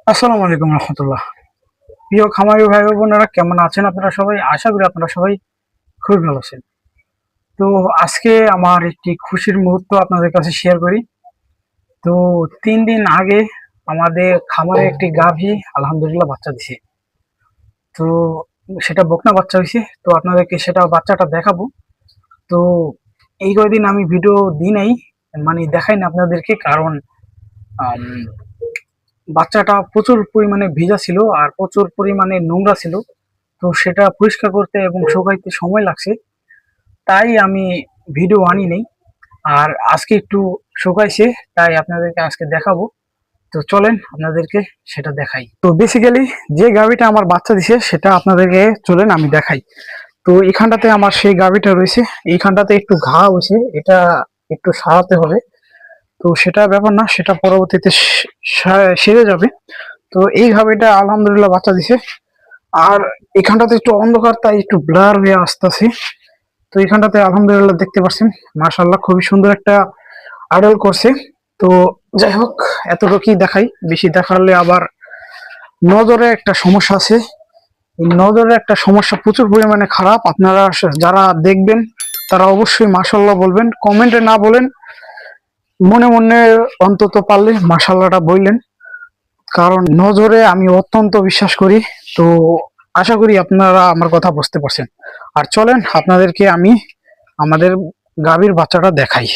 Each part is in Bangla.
আসসালামু আলাইকুম রহমতুল্লাহ। প্রিয় খামারি ভাই ও বোনেরা, কেমন আছেন আপনারা সবাই? আশা করি আপনারা সবাই খুবই ভালো আছেন। তো আজকে আমার একটি খুশির মুহূর্ত আপনাদের কাছে শেয়ার করি। তো 3 দিন আগে আমাদের খামারে একটি গাভী আলহামদুলিল্লাহ বাচ্চা দিছে। তো সেটা বকনা বাচ্চা হয়েছে। তো আপনাদেরকে সেটা বাচ্চাটা দেখাবো। তো এই কয়দিন আমি ভিডিও দিই নাই, মানে দেখাই না আপনাদেরকে, কারণ আম, বাচ্চাটা প্রচুর পরিমাণে ভিজা ছিল আর প্রচুর পরিমাণে নোংরা ছিল। তো সেটা পরিষ্কার করতে এবং শুকাইতে সময় লাগছে, তাই আমি ভিডিও আনি নেই। আর আজকে একটু শুকাইছে, তাই আপনাদেরকে আজকে দেখাবো। তো চলেন আপনাদেরকে সেটা দেখাই। তো বেসিক্যালি যে গাভীটা আমার বাচ্চা দিছে সেটা আপনাদেরকে চলেন আমি দেখাই। তো এখানটাতে আমার সেই গাভীটা রয়েছে, এইখানটাতে একটু ঘা হয়েছে, এটা একটু সারাতে হবে। তো সেটা ব্যাপার না, সেটা পরবর্তীতে সেরে যাবে। তো এই গাভীটা আলহামদুলিল্লাহ বাচ্চা দিছে। আর এখানটাতে একটু অন্ধকার, তাই একটু ব্লার হয়ে আসতেছে। তো এখানটাতে আলহামদুলিল্লাহ দেখতে পাচ্ছেন, মাশাআল্লাহ খুবই সুন্দর একটা আড়াল করছে। তো যাই হোক, এতটুকুই দেখাই, বেশি দেখালে আবার নজরে একটা সমস্যা আছে। এই নজরের একটা সমস্যা প্রচুর পরিমাণে খারাপ। আপনারা যারা দেখবেন তারা অবশ্যই মাশাআল্লাহ বলবেন, কমেন্টে না বলেন, মনে মনে অন্তত পারলে মাশাআল্লাহটা বললেন, কারণ নজরে আমি অত্যন্ত বিশ্বাস করি। তো আশা করি আপনারা আমার কথা বুঝতে পারছেন। আর চলেন আপনাদেরকে আমি আমাদের গাভীর বাচ্চাটা দেখাই।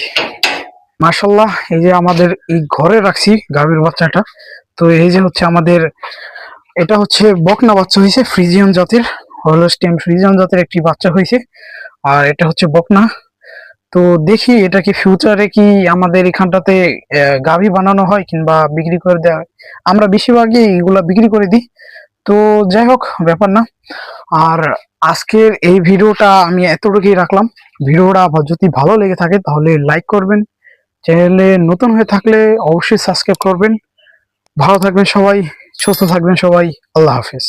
মাশাল্লাহ, এই যে আমাদের এই ঘরে রাখছি গাভীর বাচ্চাটা। তো এই যে হচ্ছে আমাদের, এটা হচ্ছে বকনা বাচ্চা হয়েছে, ফ্রিজিয়ান জাতের, হলস্টেইন ফ্রিজিয়ান জাতের একটি বাচ্চা হয়েছে। আর এটা হচ্ছে বকনা। তো দেখি এটা কি ফিউচারে কি আমাদের এখানটাতে গাভী বানানো হয় কিংবা বিক্রি করে দেওয়া হয়। আমরা বেশিরভাগই এগুলা বিক্রি করে দিই। তো যাই হোক, ব্যাপার না। আর আজকের এই ভিডিওটা আমি এতটুকুই রাখলাম। ভিডিওটা যদি ভালো লেগে থাকে তাহলে লাইক করবেন, চ্যানেলে নতুন হয়ে থাকলে অবশ্যই সাবস্ক্রাইব করবেন। ভালো থাকবেন সবাই, সুস্থ থাকবেন সবাই। আল্লাহ হাফেজ।